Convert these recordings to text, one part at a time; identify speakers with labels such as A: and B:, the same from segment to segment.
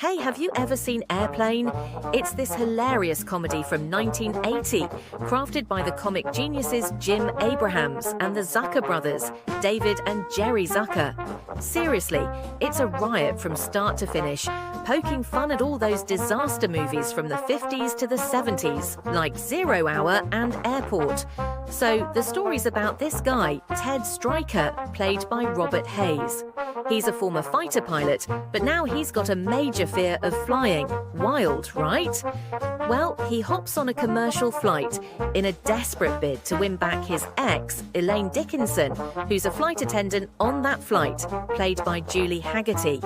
A: Hey, have you ever seen Airplane? It's this hilarious comedy from 1980, crafted by the comic geniuses Jim Abrahams and the Zucker brothers, David and Jerry Zucker. Seriously, it's a riot from start to finish, poking fun at all those disaster movies from the 50s to the 70s, like Zero Hour and Airport. So, the story's about this guy, Ted Stryker, played by Robert Hayes. He's a former fighter pilot, but now he's got a major fear of flying. Wild, right? Well, he hops on a commercial flight in a desperate bid to win back his ex, Elaine Dickinson, who's a flight attendant on that flight, played by Julie Haggerty.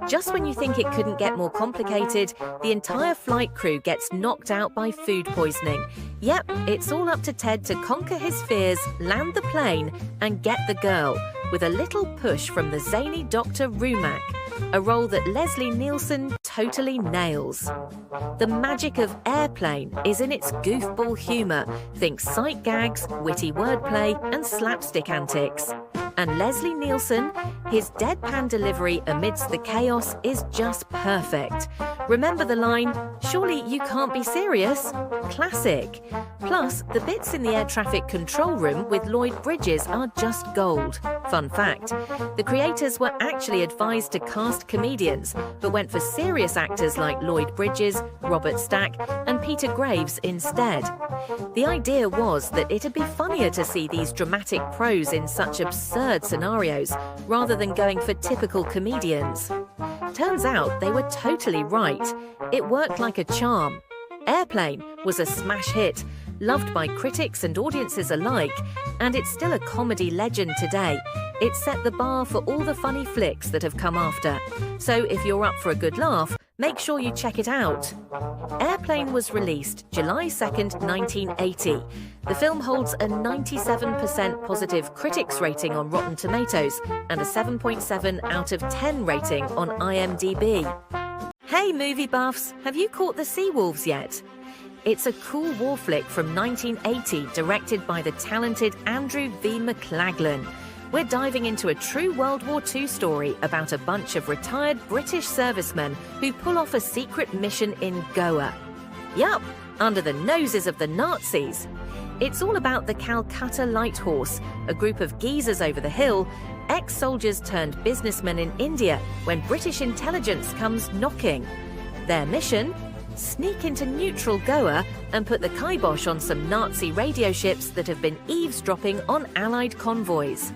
A: Just when you think it couldn't get more complicated, the entire flight crew gets knocked out by food poisoning. Yep, it's all up to Ted to conquer his fears, land the plane, and get the girl, with a little push from the zany Dr. Rumack, a role that Leslie Nielsen totally nails. The magic of Airplane is in its goofball humour. Think sight gags, witty wordplay, and slapstick antics. And Leslie Nielsen, his deadpan delivery amidst the chaos is just perfect. Remember the line, "Surely you can't be serious?" Classic. Plus, the bits in the air traffic control room with Lloyd Bridges are just gold. Fun fact, the creators were actually advised to cast comedians, but went for serious actors like Lloyd Bridges, Robert Stack, and Peter Graves instead. The idea was that it'd be funnier to see these dramatic pros in such absurd scenarios, rather than going for typical comedians. Turns out they were totally right. It worked like a charm. Airplane was a smash hit, loved by critics and audiences alike, and it's still a comedy legend today. It set the bar for all the funny flicks that have come after. So if you're up for a good laugh, make sure you check it out. Airplane was released July 2nd, 1980. The film holds a 97% positive critics rating on Rotten Tomatoes and a 7.7 out of 10 rating on IMDb. Hey movie buffs, have you caught The Seawolves yet? It's a cool war flick from 1980 directed by the talented Andrew V. McLaglen. We're diving into a true World War II story about a bunch of retired British servicemen who pull off a secret mission in Goa. Yup, under the noses of the Nazis. It's all about the Calcutta Light Horse, a group of geezers over the hill, ex-soldiers turned businessmen in India when British intelligence comes knocking. Their mission? Sneak into neutral Goa and put the kibosh on some Nazi radio ships that have been eavesdropping on Allied convoys.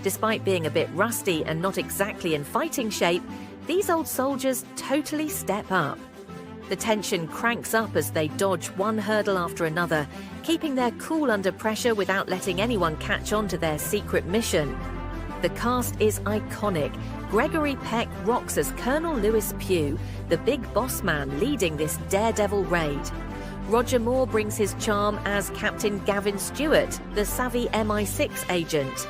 A: Despite being a bit rusty and not exactly in fighting shape, these old soldiers totally step up. The tension cranks up as they dodge one hurdle after another, keeping their cool under pressure without letting anyone catch on to their secret mission. The cast is iconic. Gregory Peck rocks as Colonel Lewis Pugh, the big boss man leading this daredevil raid. Roger Moore brings his charm as Captain Gavin Stewart, the savvy MI6 agent.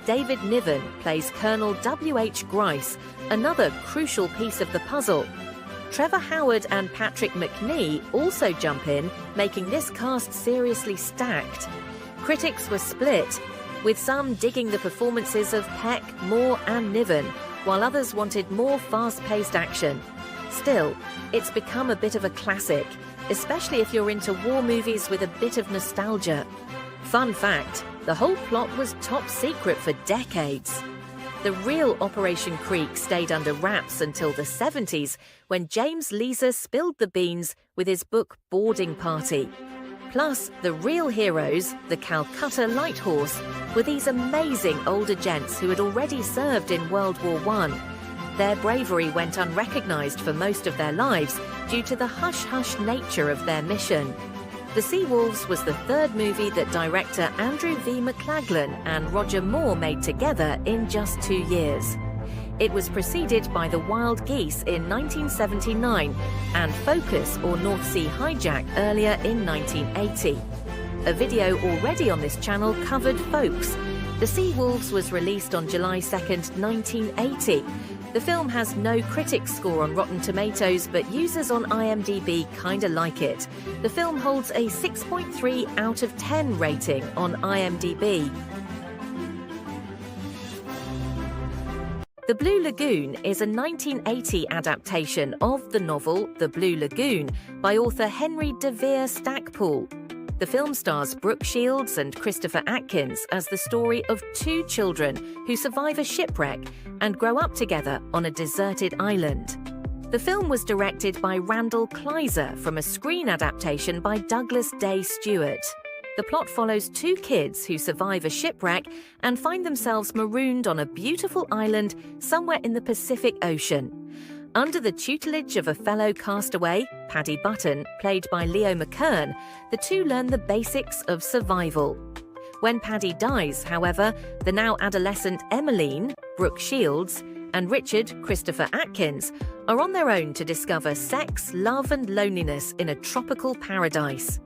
A: David Niven plays Colonel W.H. Grice, another crucial piece of the puzzle. Trevor Howard and Patrick McNee also jump in, making this cast seriously stacked. Critics were split, with some digging the performances of Peck, Moore and Niven, while others wanted more fast-paced action. Still, it's become a bit of a classic, especially if you're into war movies with a bit of nostalgia. Fun fact, the whole plot was top secret for decades. The real Operation Creek stayed under wraps until the 70s, when James Leeser spilled the beans with his book Boarding Party. Plus, the real heroes, the Calcutta Light Horse, were these amazing older gents who had already served in World War I. Their bravery went unrecognised for most of their lives due to the hush-hush nature of their mission. The Seawolves was the third movie that director Andrew V. McLaglen and Roger Moore made together in just 2 years. It was preceded by The Wild Geese in 1979 and Focus or North Sea Hijack earlier in 1980. A video already on this channel covered Folks. The Seawolves was released on July 2nd, 1980. The film has no critics score on Rotten Tomatoes, but users on IMDb kinda like it. The film holds a 6.3 out of 10 rating on IMDb. The Blue Lagoon is a 1980 adaptation of the novel The Blue Lagoon by author Henry de Vere Stackpoole. The film stars Brooke Shields and Christopher Atkins as the story of two children who survive a shipwreck and grow up together on a deserted island. The film was directed by Randall Kleiser from a screen adaptation by Douglas Day Stewart. The plot follows two kids who survive a shipwreck and find themselves marooned on a beautiful island somewhere in the Pacific Ocean. Under the tutelage of a fellow castaway, Paddy Button, played by Leo McKern, the two learn the basics of survival. When Paddy dies, however, the now adolescent Emmeline, Brooke Shields, and Richard, Christopher Atkins, are on their own to discover sex, love and loneliness in a tropical paradise.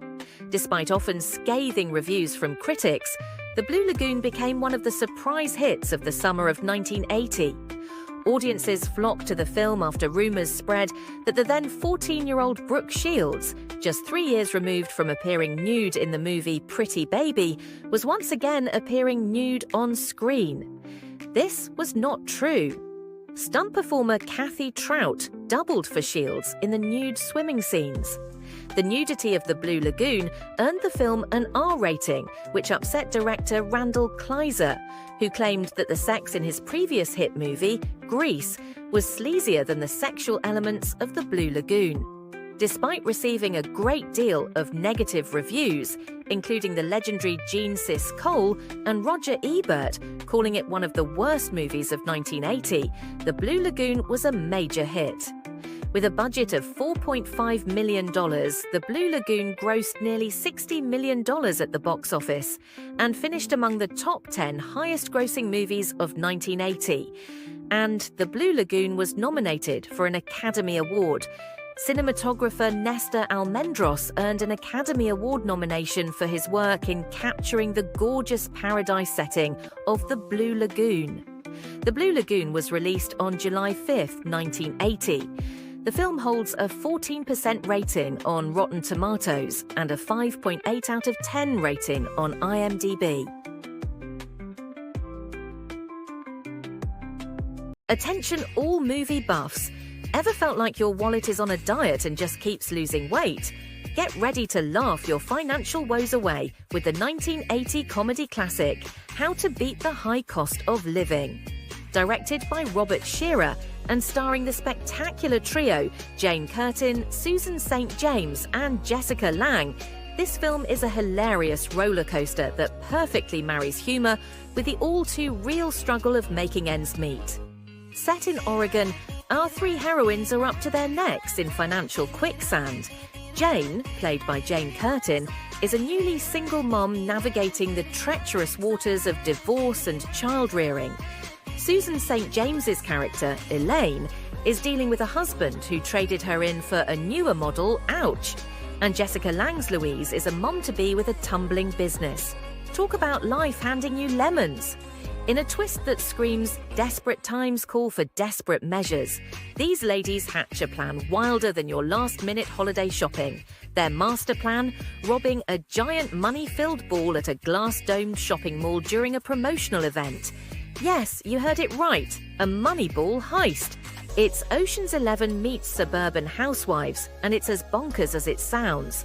A: Despite often scathing reviews from critics, The Blue Lagoon became one of the surprise hits of the summer of 1980. Audiences flocked to the film after rumours spread that the then 14-year-old Brooke Shields, just 3 years removed from appearing nude in the movie Pretty Baby, was once again appearing nude on screen. This was not true. Stunt performer Kathy Trout doubled for Shields in the nude swimming scenes. The nudity of The Blue Lagoon earned the film an R rating, which upset director Randall Kleiser, who claimed that the sex in his previous hit movie, Grease, was sleazier than the sexual elements of The Blue Lagoon. Despite receiving a great deal of negative reviews, including the legendary Gene Siskel and Roger Ebert calling it one of the worst movies of 1980, The Blue Lagoon was a major hit. With a budget of $4.5 million, The Blue Lagoon grossed nearly $60 million at the box office and finished among the top 10 highest-grossing movies of 1980. And The Blue Lagoon was nominated for an Academy Award. Cinematographer Nestor Almendros earned an Academy Award nomination for his work in capturing the gorgeous paradise setting of The Blue Lagoon. The Blue Lagoon was released on July 5, 1980. The film holds a 14% rating on Rotten Tomatoes and a 5.8 out of 10 rating on IMDb. Attention all movie buffs. Ever felt like your wallet is on a diet and just keeps losing weight? Get ready to laugh your financial woes away with the 1980 comedy classic, How to Beat the High Cost of Living. Directed by Robert Shearer and starring the spectacular trio Jane Curtin, Susan St. James and Jessica Lange, this film is a hilarious roller coaster that perfectly marries humour with the all-too-real struggle of making ends meet. Set in Oregon, our three heroines are up to their necks in financial quicksand. Jane, played by Jane Curtin, is a newly single mom navigating the treacherous waters of divorce and child-rearing. Susan St. James's character, Elaine, is dealing with a husband who traded her in for a newer model, Ouch. And Jessica Lange's Louise is a mom-to-be with a tumbling business. Talk about life handing you lemons. In a twist that screams, desperate times call for desperate measures, these ladies hatch a plan wilder than your last-minute holiday shopping. Their master plan? Robbing a giant money-filled ball at a glass-domed shopping mall during a promotional event. Yes, you heard it right, a Moneyball heist. It's Ocean's 11 meets Suburban Housewives, and it's as bonkers as it sounds.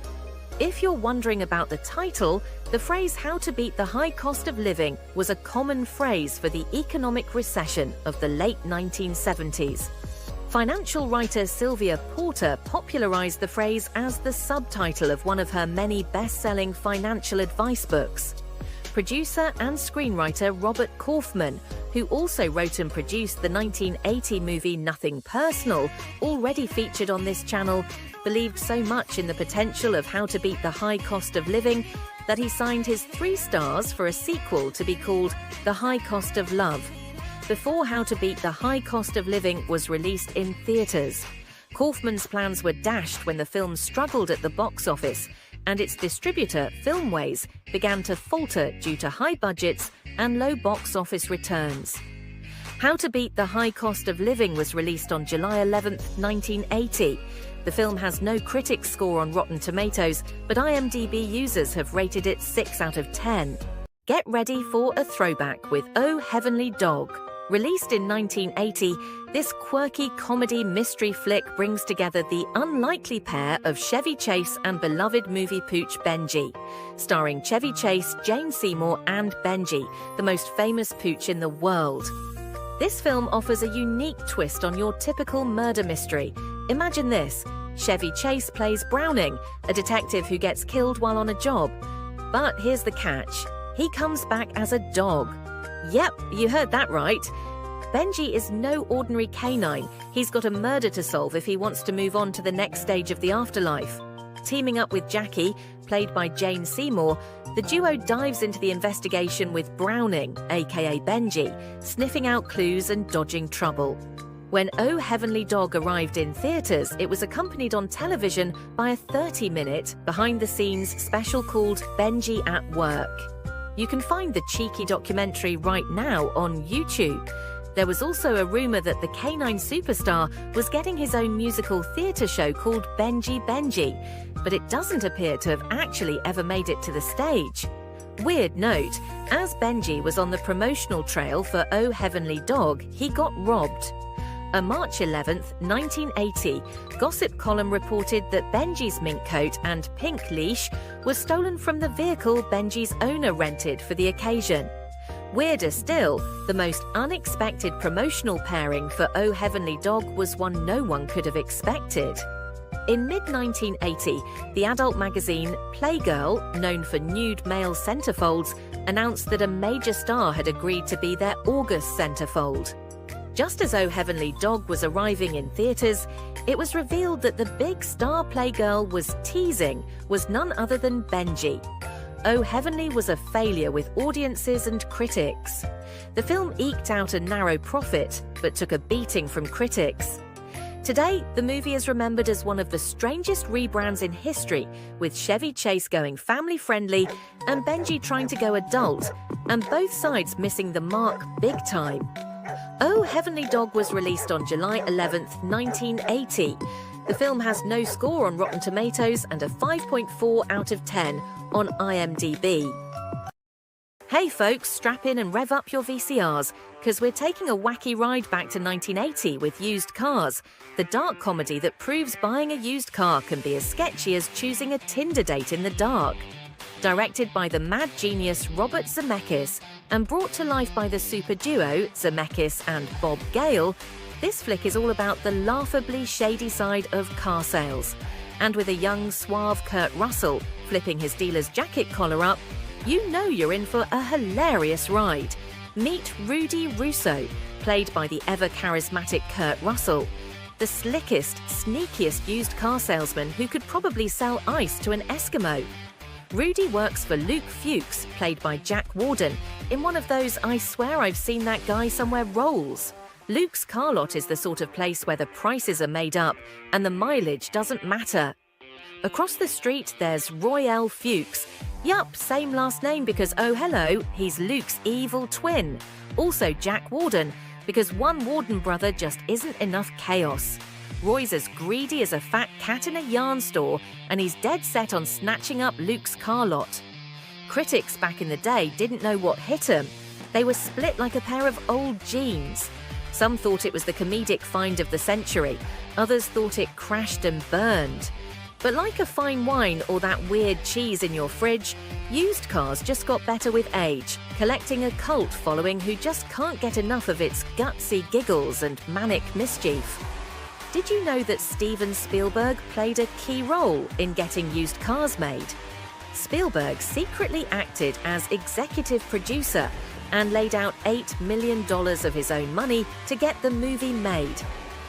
A: If you're wondering about the title, the phrase "how to beat the high cost of living" was a common phrase for the economic recession of the late 1970s. Financial writer Sylvia Porter popularized the phrase as the subtitle of one of her many best-selling financial advice books. Producer and screenwriter Robert Kaufman, who also wrote and produced the 1980 movie Nothing Personal, already featured on this channel, believed so much in the potential of How to Beat the High Cost of Living that he signed his 3 stars for a sequel to be called The High Cost of Love. Before How to Beat the High Cost of Living was released in theatres. Kaufman's plans were dashed when the film struggled at the box office, and its distributor, Filmways, began to falter due to high budgets and low box office returns. How to Beat the High Cost of Living was released on July 11, 1980. The film has no critics score on Rotten Tomatoes, but IMDb users have rated it 6 out of 10. Get ready for a throwback with Oh Heavenly Dog. Released in 1980, this quirky comedy mystery flick brings together the unlikely pair of Chevy Chase and beloved movie pooch Benji. Starring Chevy Chase, Jane Seymour and Benji, the most famous pooch in the world. This film offers a unique twist on your typical murder mystery. Imagine this. Chevy Chase plays Browning, a detective who gets killed while on a job. But here's the catch. He comes back as a dog. Yep, you heard that right. Benji is no ordinary canine. He's got a murder to solve if he wants to move on to the next stage of the afterlife. Teaming up with Jackie, played by Jane Seymour, the duo dives into the investigation with Browning, aka Benji, sniffing out clues and dodging trouble. When Oh Heavenly Dog arrived in theatres, it was accompanied on television by a 30-minute, behind-the-scenes special called Benji at Work. You can find the cheeky documentary right now on YouTube. There was also a rumour that the canine superstar was getting his own musical theatre show called Benji Benji, but it doesn't appear to have actually ever made it to the stage. Weird note, as Benji was on the promotional trail for Oh Heavenly Dog, he got robbed. A March 11, 1980, gossip column reported that Benji's mink coat and pink leash was stolen from the vehicle Benji's owner rented for the occasion. Weirder still, the most unexpected promotional pairing for Oh Heavenly Dog was one no one could have expected. In mid-1980, the adult magazine Playgirl, known for nude male centerfolds, announced that a major star had agreed to be their August centerfold. Just as Oh Heavenly Dog was arriving in theatres, it was revealed that the big star Playgirl was teasing was none other than Benji. Oh Heavenly was a failure with audiences and critics. The film eked out a narrow profit, but took a beating from critics. Today, the movie is remembered as one of the strangest rebrands in history, with Chevy Chase going family-friendly and Benji trying to go adult, and both sides missing the mark big time. Oh Heavenly Dog was released on July 11, 1980. The film has no score on Rotten Tomatoes and a 5.4 out of 10 on IMDb. Hey folks, strap in and rev up your VCRs, because we're taking a wacky ride back to 1980 with Used Cars, the dark comedy that proves buying a used car can be as sketchy as choosing a Tinder date in the dark. Directed by the mad genius Robert Zemeckis and brought to life by the super duo Zemeckis and Bob Gale, this flick is all about the laughably shady side of car sales. And with a young, suave Kurt Russell flipping his dealer's jacket collar up, you know you're in for a hilarious ride. Meet Rudy Russo, played by the ever-charismatic Kurt Russell, the slickest, sneakiest used car salesman who could probably sell ice to an Eskimo. Rudy works for Luke Fuchs, played by Jack Warden, in one of those I swear I've seen that guy somewhere roles. Luke's car lot is the sort of place where the prices are made up and the mileage doesn't matter. Across the street, there's Roy L. Fuchs. Yup, same last name because, oh hello, he's Luke's evil twin. Also Jack Warden, because one Warden brother just isn't enough chaos. Roy's as greedy as a fat cat in a yarn store, and he's dead set on snatching up Luke's car lot. Critics back in the day didn't know what hit 'em. They were split like a pair of old jeans. Some thought it was the comedic find of the century. Others thought it crashed and burned. But like a fine wine or that weird cheese in your fridge, Used Cars just got better with age, collecting a cult following who just can't get enough of its gutsy giggles and manic mischief. Did you know that Steven Spielberg played a key role in getting Used Cars made? Spielberg secretly acted as executive producer and laid out $8 million of his own money to get the movie made.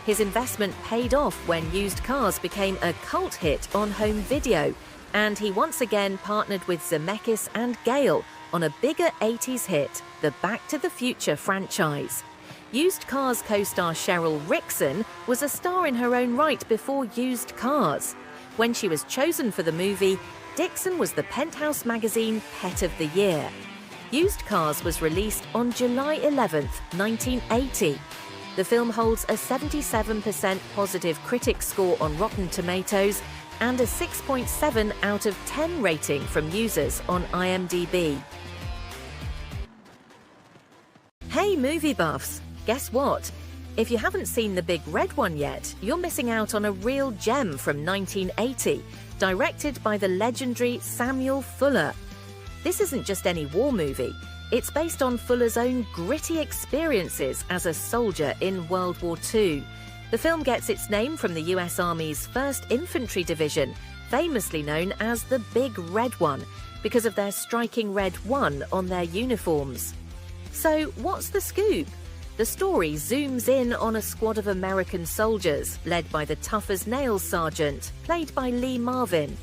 A: His investment paid off when Used Cars became a cult hit on home video, and he once again partnered with Zemeckis and Gale on a bigger 80s hit, the Back to the Future franchise. Used Cars co-star Cheryl Rixon was a star in her own right before Used Cars. When she was chosen for the movie, Dixon was the Penthouse magazine Pet of the Year. Used Cars was released on July 11, 1980. The film holds a 77% positive critic score on Rotten Tomatoes and a 6.7 out of 10 rating from users on IMDb. Hey movie buffs! Guess what? If you haven't seen The Big Red One yet, you're missing out on a real gem from 1980, directed by the legendary Samuel Fuller. This isn't just any war movie. It's based on Fuller's own gritty experiences as a soldier in World War II. The film gets its name from the US Army's 1st Infantry Division, famously known as the Big Red One, because of their striking red 1 on their uniforms. So what's the scoop? The story zooms in on a squad of American soldiers, led by the tough-as-nails sergeant, played by Lee Marvin.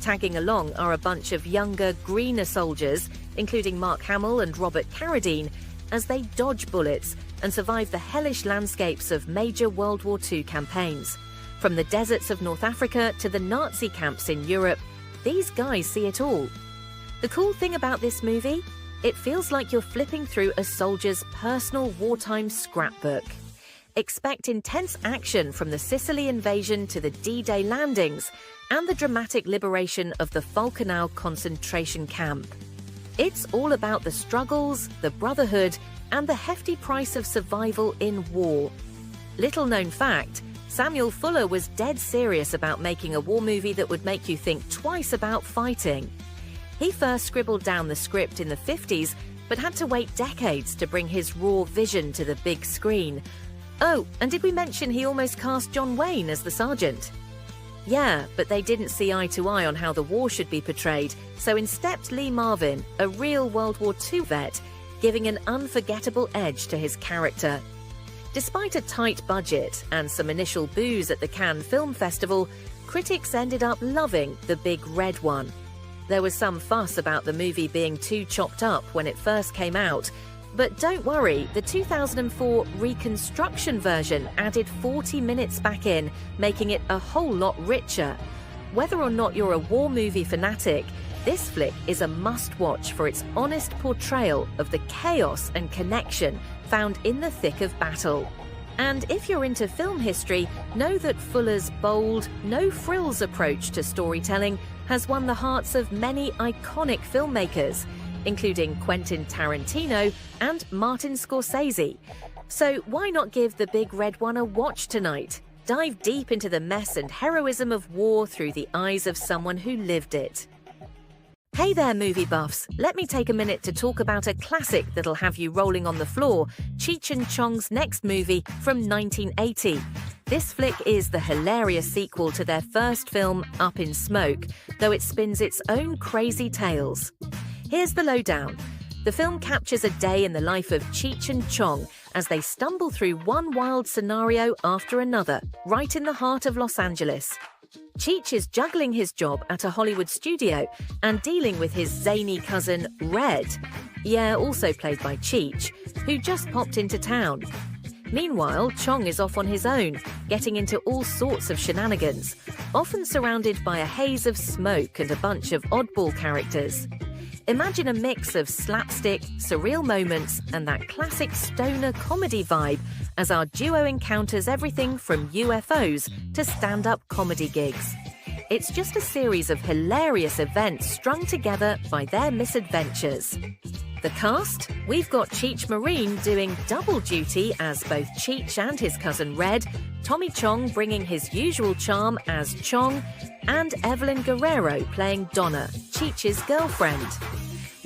A: Tagging along are a bunch of younger, greener soldiers, including Mark Hamill and Robert Carradine, as they dodge bullets and survive the hellish landscapes of major World War II campaigns. From the deserts of North Africa to the Nazi camps in Europe, these guys see it all. The cool thing about this movie? It feels like you're flipping through a soldier's personal wartime scrapbook. Expect intense action from the Sicily invasion to the D-Day landings and the dramatic liberation of the Falkenau concentration camp. It's all about the struggles, the brotherhood, and the hefty price of survival in war. Little known fact, Samuel Fuller was dead serious about making a war movie that would make you think twice about fighting. He first scribbled down the script in the 50s, but had to wait decades to bring his raw vision to the big screen. Oh, and did we mention he almost cast John Wayne as the sergeant? Yeah, but they didn't see eye to eye on how the war should be portrayed, so in stepped Lee Marvin, a real World War II vet, giving an unforgettable edge to his character. Despite a tight budget and some initial boos at the Cannes Film Festival, critics ended up loving The Big Red One. There was some fuss about the movie being too chopped up when it first came out, but don't worry, the 2004 reconstruction version added 40 minutes back in, making it a whole lot richer. Whether or not you're a war movie fanatic, this flick is a must-watch for its honest portrayal of the chaos and connection found in the thick of battle. And if you're into film history, know that Fuller's bold, no-frills approach to storytelling has won the hearts of many iconic filmmakers, including Quentin Tarantino and Martin Scorsese. So why not give The Big Red One a watch tonight? Dive deep into the mess and heroism of war through the eyes of someone who lived it. Hey there, movie buffs! Let me take a minute to talk about a classic that'll have you rolling on the floor, Cheech and Chong's next movie from 1980. This flick is the hilarious sequel to their first film, Up in Smoke, though it spins its own crazy tales. Here's the lowdown. The film captures a day in the life of Cheech and Chong as they stumble through one wild scenario after another, right in the heart of Los Angeles. Cheech is juggling his job at a Hollywood studio and dealing with his zany cousin, Red, also played by Cheech, who just popped into town. Meanwhile, Chong is off on his own, getting into all sorts of shenanigans, often surrounded by a haze of smoke and a bunch of oddball characters. Imagine a mix of slapstick, surreal moments, and that classic stoner comedy vibe as our duo encounters everything from UFOs to stand-up comedy gigs. It's just a series of hilarious events strung together by their misadventures. The cast? We've got Cheech Marine doing double duty as both Cheech and his cousin Red, Tommy Chong bringing his usual charm as Chong, and Evelyn Guerrero playing Donna, Cheech's girlfriend.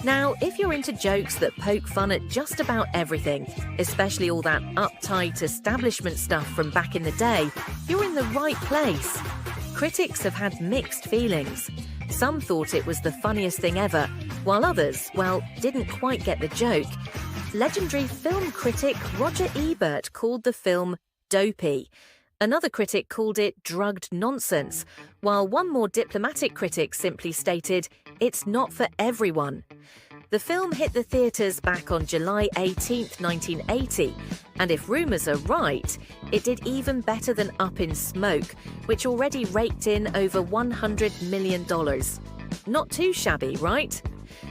A: Now, if you're into jokes that poke fun at just about everything, especially all that uptight establishment stuff from back in the day, you're in the right place. Critics have had mixed feelings. Some thought it was the funniest thing ever, while others, didn't quite get the joke. Legendary film critic Roger Ebert called the film dopey. Another critic called it drugged nonsense, while one more diplomatic critic simply stated, "It's not for everyone." The film hit the theatres back on July 18, 1980, and if rumours are right, it did even better than Up in Smoke, which already raked in over $100 million. Not too shabby, right?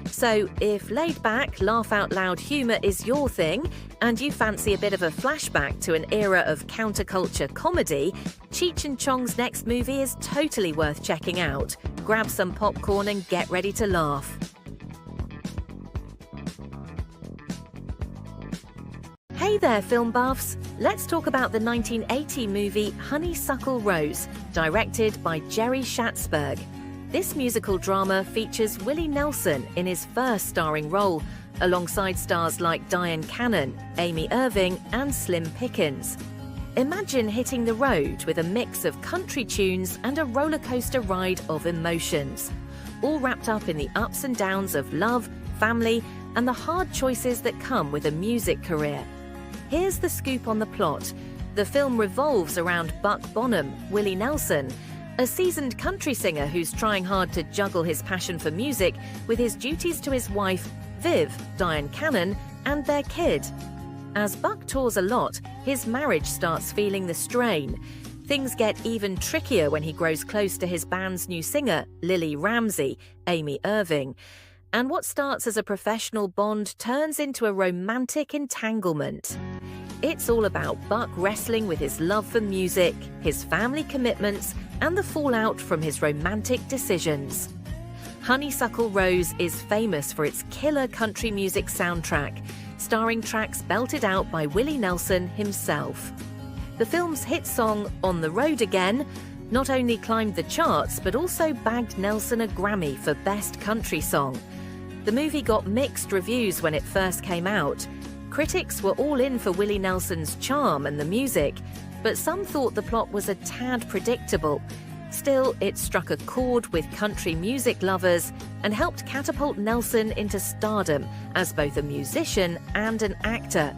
A: So if laid-back, laugh-out-loud humour is your thing, and you fancy a bit of a flashback to an era of counterculture comedy, Cheech and Chong's next movie is totally worth checking out. Grab some popcorn and get ready to laugh. Hey Hey there, film buffs! Let's talk about the 1980 movie Honeysuckle Rose, directed by Jerry Schatzberg. This musical drama features Willie Nelson in his first starring role, alongside stars like Dyan Cannon, Amy Irving, and Slim Pickens. Imagine hitting the road with a mix of country tunes and a roller coaster ride of emotions, all wrapped up in the ups and downs of love, family, and the hard choices that come with a music career. Here's the scoop on the plot. The film revolves around Buck Bonham, Willie Nelson, a seasoned country singer who's trying hard to juggle his passion for music with his duties to his wife, Viv, Dyan Cannon, and their kid. As Buck tours a lot, his marriage starts feeling the strain. Things get even trickier when he grows close to his band's new singer, Lily Ramsey, Amy Irving. And what starts as a professional bond turns into a romantic entanglement. It's all about Buck wrestling with his love for music, his family commitments, and the fallout from his romantic decisions. Honeysuckle Rose is famous for its killer country music soundtrack, starring tracks belted out by Willie Nelson himself. The film's hit song, On the Road Again, not only climbed the charts but also bagged Nelson a Grammy for Best Country Song. The movie got mixed reviews when it first came out. Critics were all in for Willie Nelson's charm and the music, but some thought the plot was a tad predictable. Still, it struck a chord with country music lovers and helped catapult Nelson into stardom as both a musician and an actor.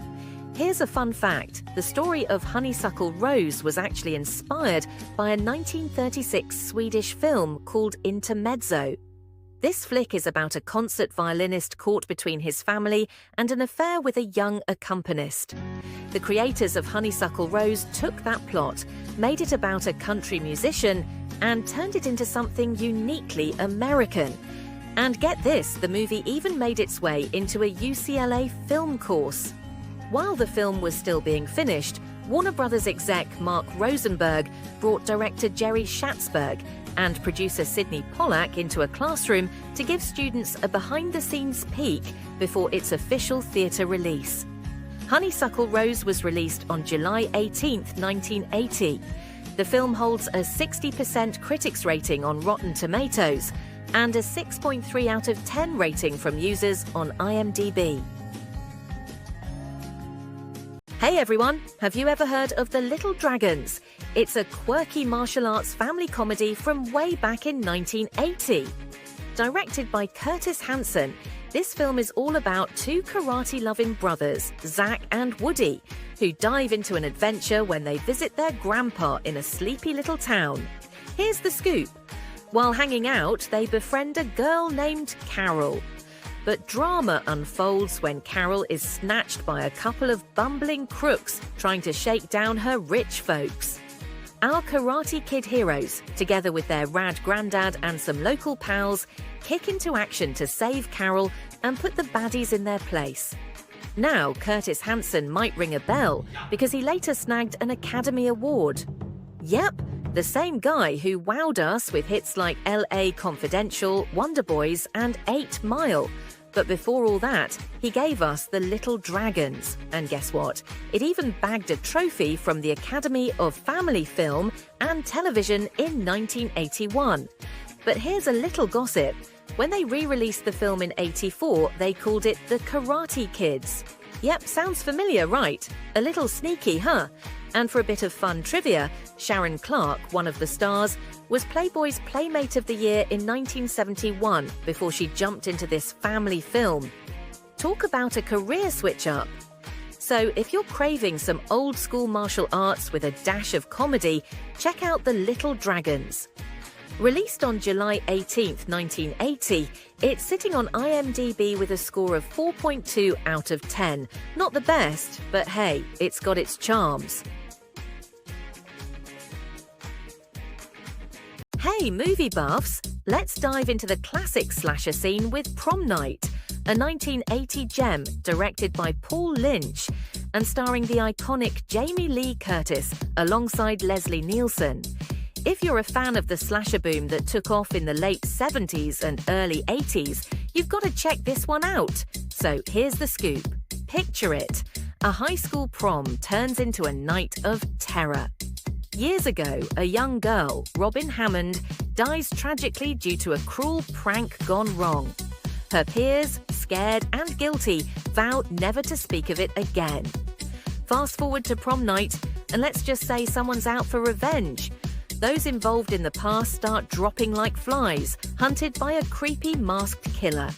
A: Here's a fun fact. The story of Honeysuckle Rose was actually inspired by a 1936 Swedish film called Intermezzo. This flick is about a concert violinist caught between his family and an affair with a young accompanist. The creators of Honeysuckle Rose took that plot, made it about a country musician, and turned it into something uniquely American. And get this, the movie even made its way into a UCLA film course. While the film was still being finished, Warner Brothers exec Mark Rosenberg brought director Jerry Schatzberg and producer Sidney Pollack into a classroom to give students a behind-the-scenes peek before its official theatre release. Honeysuckle Rose was released on July 18, 1980. The film holds a 60% critics rating on Rotten Tomatoes and a 6.3 out of 10 rating from users on IMDb. Hey everyone, have you ever heard of The Little Dragons? It's a quirky martial arts family comedy from way back in 1980. Directed by Curtis Hanson, this film is all about two karate-loving brothers, Zach and Woody, who dive into an adventure when they visit their grandpa in a sleepy little town. Here's the scoop. While hanging out, they befriend a girl named Carol. But drama unfolds when Carol is snatched by a couple of bumbling crooks trying to shake down her rich folks. Our Karate Kid heroes, together with their rad granddad and some local pals, kick into action to save Carol and put the baddies in their place. Now, Curtis Hanson might ring a bell because he later snagged an Academy Award. Yep, the same guy who wowed us with hits like LA Confidential, Wonder Boys, and 8 Mile. But before all that, he gave us The Little Dragons. And guess what? It even bagged a trophy from the Academy of Family Film and Television in 1981. But here's a little gossip. When they re-released the film in '84, they called it The Karate Kids. Yep, sounds familiar, right? A little sneaky, huh? And for a bit of fun trivia, Sharon Clarke, one of the stars, was Playboy's Playmate of the Year in 1971 before she jumped into this family film. Talk about a career switch-up. So if you're craving some old-school martial arts with a dash of comedy, check out The Little Dragons. Released on July 18, 1980, it's sitting on IMDb with a score of 4.2 out of 10. Not the best, but hey, it's got its charms. Hey, movie buffs! Let's dive into the classic slasher scene with Prom Night, a 1980 gem directed by Paul Lynch and starring the iconic Jamie Lee Curtis alongside Leslie Nielsen. If you're a fan of the slasher boom that took off in the late 70s and early 80s, you've got to check this one out. So here's the scoop. Picture it. A high school prom turns into a night of terror. Years ago, a young girl, Robin Hammond, dies tragically due to a cruel prank gone wrong. Her peers, scared and guilty, vow never to speak of it again. Fast forward to prom night, and let's just say someone's out for revenge. Those involved in the past start dropping like flies, hunted by a creepy masked killer.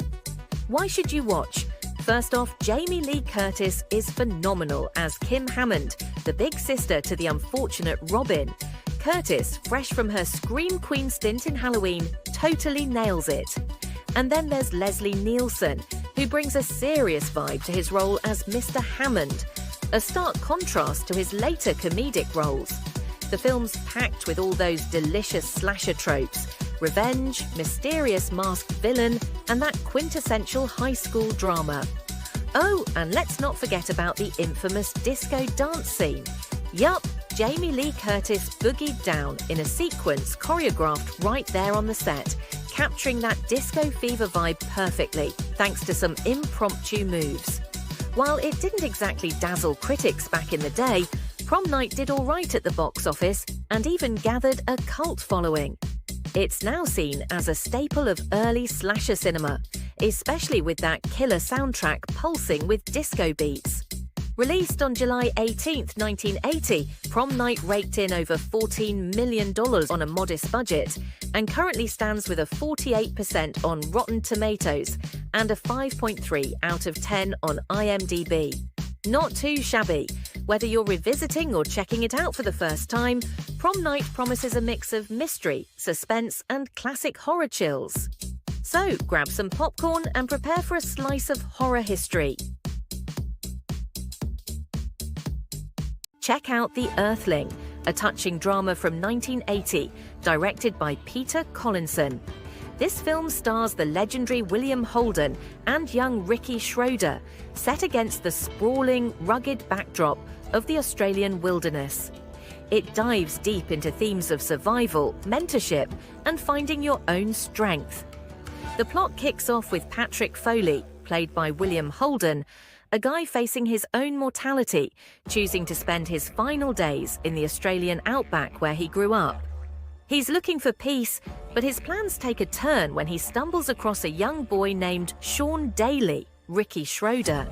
A: Why should you watch? First off, Jamie Lee Curtis is phenomenal as Kim Hammond, the big sister to the unfortunate Robin. Curtis, fresh from her Scream Queen stint in Halloween, totally nails it. And then there's Leslie Nielsen, who brings a serious vibe to his role as Mr. Hammond, a stark contrast to his later comedic roles. The film's packed with all those delicious slasher tropes: revenge, mysterious masked villain, and that quintessential high school drama. Oh, and let's not forget about the infamous disco dance scene. Yup, Jamie Lee Curtis boogied down in a sequence choreographed right there on the set, capturing that disco fever vibe perfectly, thanks to some impromptu moves. While it didn't exactly dazzle critics back in the day, Prom Night did all right at the box office and even gathered a cult following. It's now seen as a staple of early slasher cinema, especially with that killer soundtrack pulsing with disco beats. Released on July 18, 1980, Prom Night raked in over $14 million on a modest budget and currently stands with a 48% on Rotten Tomatoes and a 5.3 out of 10 on IMDb. Not too shabby. Whether you're revisiting or checking it out for the first time, Prom Night promises a mix of mystery, suspense, and classic horror chills. So grab some popcorn and prepare for a slice of horror history. Check out The Earthling, a touching drama from 1980, directed by Peter Collinson. This film stars the legendary William Holden and young Ricky Schroder, set against the sprawling, rugged backdrop of the Australian wilderness. It dives deep into themes of survival, mentorship, and finding your own strength. The plot kicks off with Patrick Foley, played by William Holden, a guy facing his own mortality, choosing to spend his final days in the Australian outback where he grew up. He's looking for peace, but his plans take a turn when he stumbles across a young boy named Sean Daly, Ricky Schroder.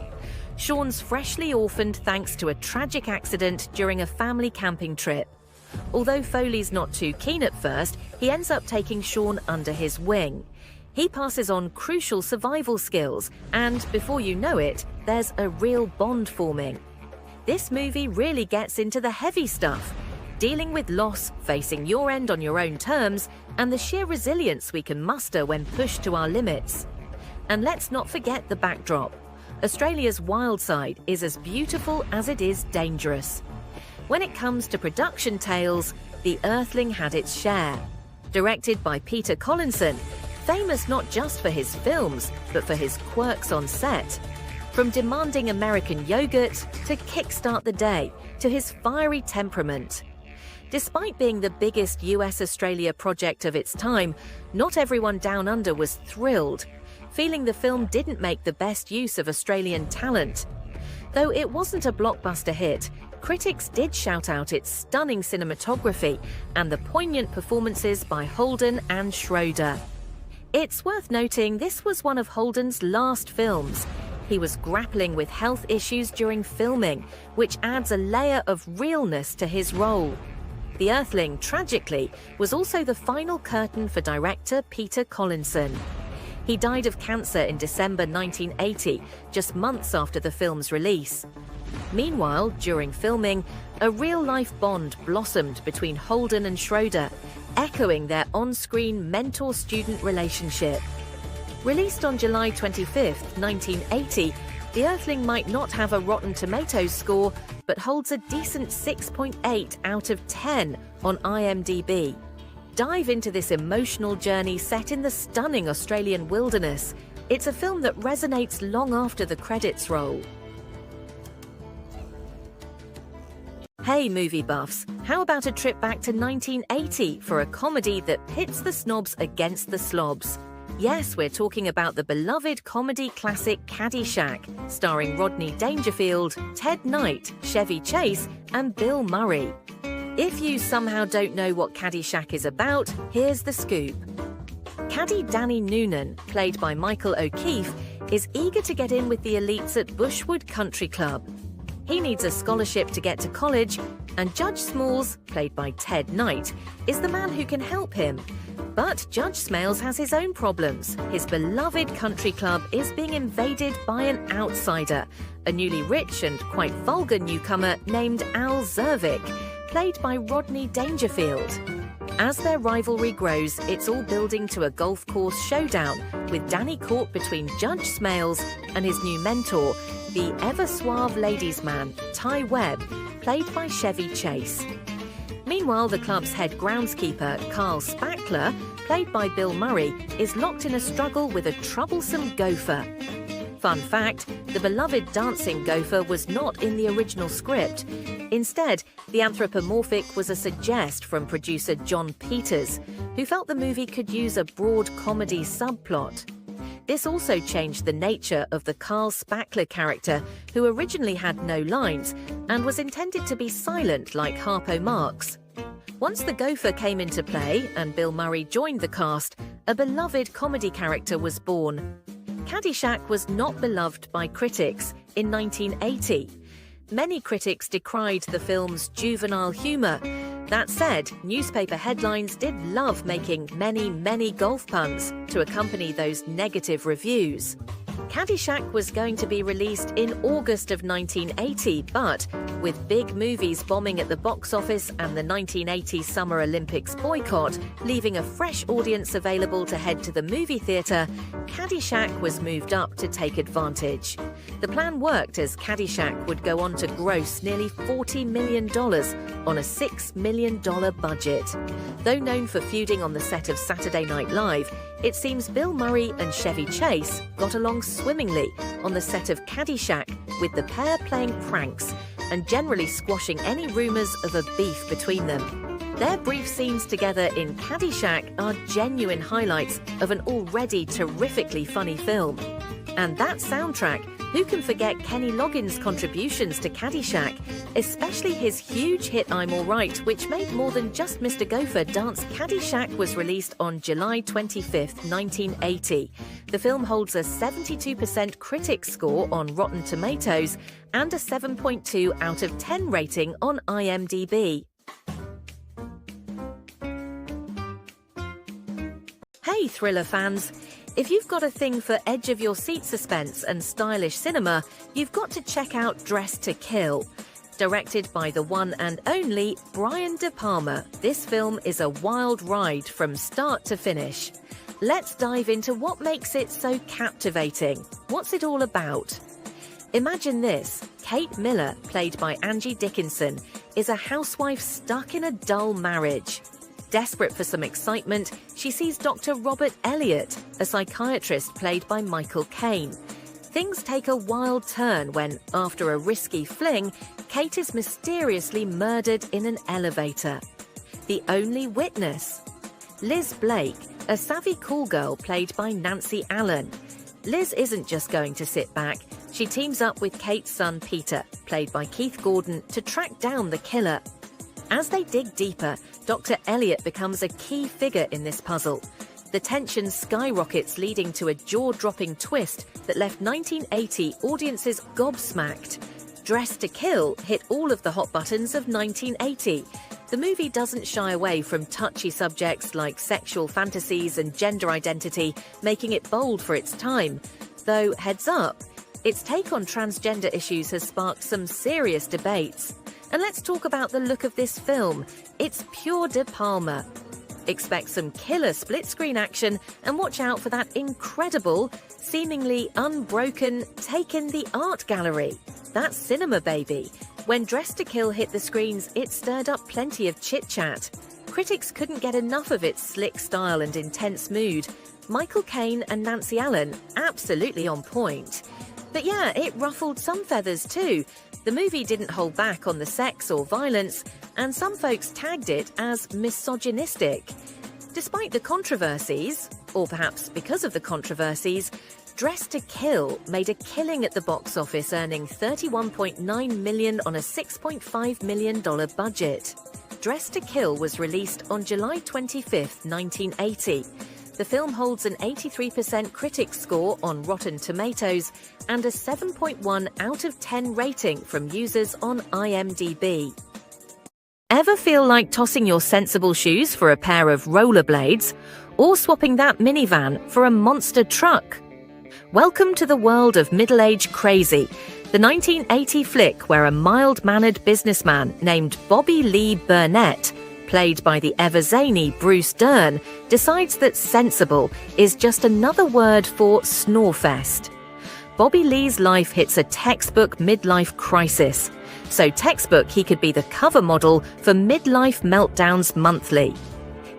A: Sean's freshly orphaned thanks to a tragic accident during a family camping trip. Although Foley's not too keen at first, he ends up taking Sean under his wing. He passes on crucial survival skills, and before you know it, there's a real bond forming. This movie really gets into the heavy stuff, dealing with loss, facing your end on your own terms, and the sheer resilience we can muster when pushed to our limits. And let's not forget the backdrop. Australia's wild side is as beautiful as it is dangerous. When it comes to production tales, The Earthling had its share. Directed by Peter Collinson, famous not just for his films, but for his quirks on set. From demanding American yogurt to kickstart the day, to his fiery temperament. Despite being the biggest US-Australia project of its time, not everyone down under was thrilled, feeling the film didn't make the best use of Australian talent. Though it wasn't a blockbuster hit, critics did shout out its stunning cinematography and the poignant performances by Holden and Schroder. It's worth noting this was one of Holden's last films. He was grappling with health issues during filming, which adds a layer of realness to his role. The Earthling, tragically, was also the final curtain for director Peter Collinson. He died of cancer in December 1980, just months after the film's release. Meanwhile, during filming, a real-life bond blossomed between Holden and Schroder, echoing their on-screen mentor-student relationship. Released on July 25, 1980, The Earthling might not have a Rotten Tomatoes score, but holds a decent 6.8 out of 10 on IMDb. Dive into this emotional journey set in the stunning Australian wilderness. It's a film that resonates long after the credits roll. Hey movie buffs, how about a trip back to 1980 for a comedy that pits the snobs against the slobs? Yes, we're talking about the beloved comedy classic Caddyshack, starring Rodney Dangerfield, Ted Knight, Chevy Chase, and Bill Murray. If you somehow don't know what Caddyshack is about, here's the scoop. Caddy Danny Noonan, played by Michael O'Keefe, is eager to get in with the elites at Bushwood Country Club. He needs a scholarship to get to college, and Judge Smalls, played by Ted Knight, is the man who can help him. But Judge Smalls has his own problems. His beloved country club is being invaded by an outsider, a newly rich and quite vulgar newcomer named Al Zervik, played by Rodney Dangerfield. As their rivalry grows, it's all building to a golf course showdown, with Danny caught between Judge Smalls and his new mentor, the ever-suave ladies' man, Ty Webb, played by Chevy Chase. Meanwhile, the club's head groundskeeper, Carl Spackler, played by Bill Murray, is locked in a struggle with a troublesome gopher. Fun fact, the beloved dancing gopher was not in the original script. Instead, the anthropomorphic was a suggest from producer John Peters, who felt the movie could use a broad comedy subplot. This also changed the nature of the Carl Spackler character, who originally had no lines and was intended to be silent like Harpo Marx. Once the gopher came into play and Bill Murray joined the cast, a beloved comedy character was born. Caddyshack was not beloved by critics in 1980. Many critics decried the film's juvenile humour. That said, newspaper headlines did love making many golf puns to accompany those negative reviews. Caddyshack was going to be released in August of 1980, but with big movies bombing at the box office and the 1980 Summer Olympics boycott leaving a fresh audience available to head to the movie theatre, Caddyshack was moved up to take advantage. The plan worked, as Caddyshack would go on to gross nearly $40 million on a $6 million budget. Though known for feuding on the set of Saturday Night Live, it seems Bill Murray and Chevy Chase got along swimmingly on the set of Caddyshack, with the pair playing pranks and generally squashing any rumours of a beef between them. Their brief scenes together in Caddyshack are genuine highlights of an already terrifically funny film. And that soundtrack, who can forget Kenny Loggins' contributions to Caddyshack, especially his huge hit I'm Alright, which made more than just Mr. Gopher dance. Caddyshack was released on July 25, 1980. The film holds a 72% critics score on Rotten Tomatoes and a 7.2 out of 10 rating on IMDb. Hey, thriller fans! If you've got a thing for edge-of-your-seat suspense and stylish cinema, you've got to check out Dressed to Kill. Directed by the one and only Brian De Palma, this film is a wild ride from start to finish. Let's dive into what makes it so captivating. What's it all about? Imagine this. Kate Miller, played by Angie Dickinson, is a housewife stuck in a dull marriage. Desperate for some excitement, she sees Dr. Robert Elliott, a psychiatrist played by Michael Caine. Things take a wild turn when, after a risky fling, Kate is mysteriously murdered in an elevator. The only witness? Liz Blake, a savvy call girl played by Nancy Allen. Liz isn't just going to sit back. She teams up with Kate's son Peter, played by Keith Gordon, to track down the killer. As they dig deeper, Dr. Elliott becomes a key figure in this puzzle. The tension skyrockets, leading to a jaw-dropping twist that left 1980 audiences gobsmacked. Dressed to Kill hit all of the hot buttons of 1980. The movie doesn't shy away from touchy subjects like sexual fantasies and gender identity, making it bold for its time. Though, heads up, its take on transgender issues has sparked some serious debates. And let's talk about the look of this film. It's pure De Palma. Expect some killer split-screen action and watch out for that incredible, seemingly unbroken take in the art gallery. That's cinema, baby. When Dressed to Kill hit the screens, it stirred up plenty of chit-chat. Critics couldn't get enough of its slick style and intense mood. Michael Caine and Nancy Allen, absolutely on point. But yeah, it ruffled some feathers too. The movie didn't hold back on the sex or violence, and some folks tagged it as misogynistic. Despite the controversies, or perhaps because of the controversies, Dressed to Kill made a killing at the box office, earning $31.9 million on a $6.5 million budget. Dressed to Kill was released on July 25, 1980. The film holds an 83% critics score on Rotten Tomatoes and a 7.1 out of 10 rating from users on IMDb. Ever feel like tossing your sensible shoes for a pair of rollerblades, or swapping that minivan for a monster truck? Welcome to the world of Middle-Age Crazy, the 1980 flick where a mild-mannered businessman named Bobby Lee Burnett, played by the ever-zany Bruce Dern, decides that sensible is just another word for snorefest. Bobby Lee's life hits a textbook midlife crisis. So textbook he could be the cover model for Midlife Meltdowns Monthly.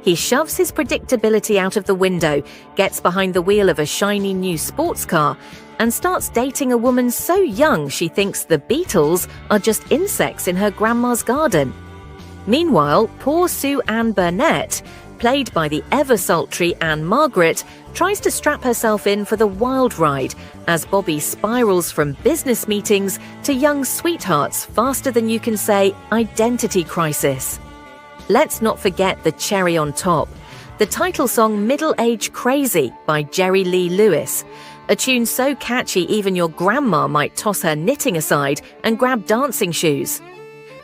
A: He shoves his predictability out of the window, gets behind the wheel of a shiny new sports car, and starts dating a woman so young she thinks the Beatles are just insects in her grandma's garden. Meanwhile, poor Sue Ann Burnett, played by the ever-sultry Anne-Margaret, tries to strap herself in for the wild ride as Bobby spirals from business meetings to young sweethearts faster than you can say identity crisis. Let's not forget the cherry on top, the title song Middle-Age Crazy by Jerry Lee Lewis, a tune so catchy even your grandma might toss her knitting aside and grab dancing shoes.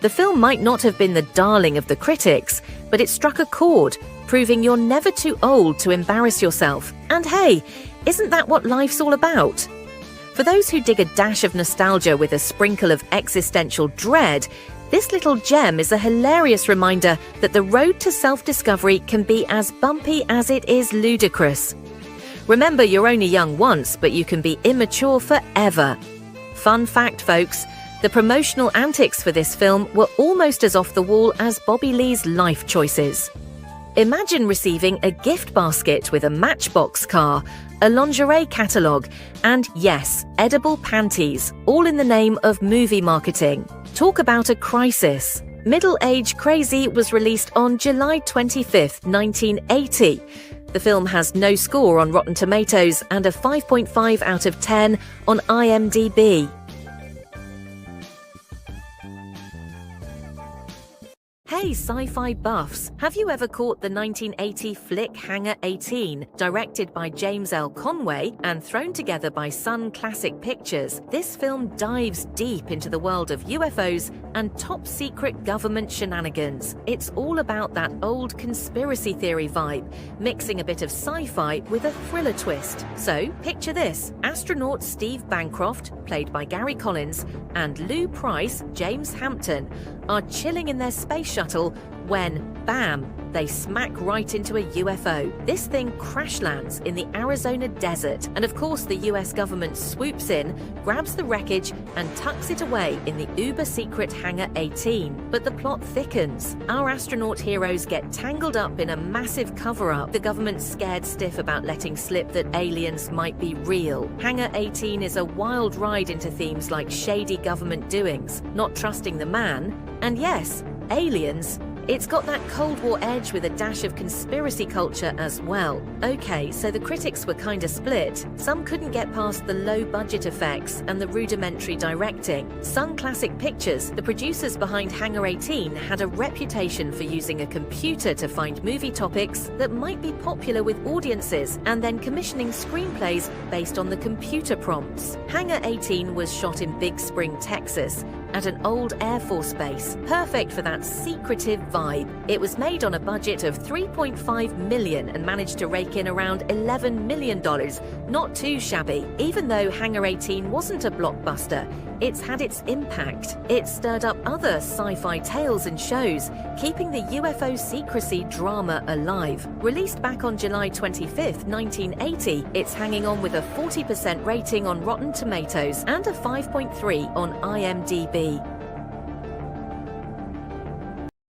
A: The film might not have been the darling of the critics, but it struck a chord, proving you're never too old to embarrass yourself. And hey, isn't that what life's all about? For those who dig a dash of nostalgia with a sprinkle of existential dread, this little gem is a hilarious reminder that the road to self-discovery can be as bumpy as it is ludicrous. Remember, you're only young once, but you can be immature forever. Fun fact, folks, the promotional antics for this film were almost as off the wall as Bobby Lee's life choices. Imagine receiving a gift basket with a Matchbox car, a lingerie catalogue, and yes, edible panties, all in the name of movie marketing. Talk about a crisis. Middle-Age Crazy was released on July 25, 1980. The film has no score on Rotten Tomatoes and a 5.5 out of 10 on IMDb. Hey sci-fi buffs, have you ever caught the 1980 flick Hangar 18, directed by James L. Conway and thrown together by Sun Classic Pictures? This film dives deep into the world of UFOs and top-secret government shenanigans. It's all about that old conspiracy theory vibe, mixing a bit of sci-fi with a thriller twist. So, picture this. Astronaut Steve Bancroft, played by Gary Collins, and Lou Price, James Hampton, are chilling in their space shuttle when, bam, they smack right into a UFO. This thing crash lands in the Arizona desert, and of course the US government swoops in, grabs the wreckage, and tucks it away in the uber-secret Hangar 18. But the plot thickens. Our astronaut heroes get tangled up in a massive cover-up. The government's scared stiff about letting slip that aliens might be real. Hangar 18 is a wild ride into themes like shady government doings, not trusting the man, and yes, aliens. It's got that Cold War edge with a dash of conspiracy culture as well. Okay, so the critics were kinda split. Some couldn't get past the low-budget effects and the rudimentary directing. Sun Classic Pictures, the producers behind Hangar 18, had a reputation for using a computer to find movie topics that might be popular with audiences and then commissioning screenplays based on the computer prompts. Hangar 18 was shot in Big Spring, Texas, at an old Air Force base, perfect for that secretive vibe. It was made on a budget of $3.5 million and managed to rake in around $11 million. Not too shabby. Even though Hangar 18 wasn't a blockbuster, it's had its impact. It stirred up other sci-fi tales and shows, keeping the UFO secrecy drama alive. Released back on July 25, 1980, it's hanging on with a 40% rating on Rotten Tomatoes and a 5.3 on IMDb.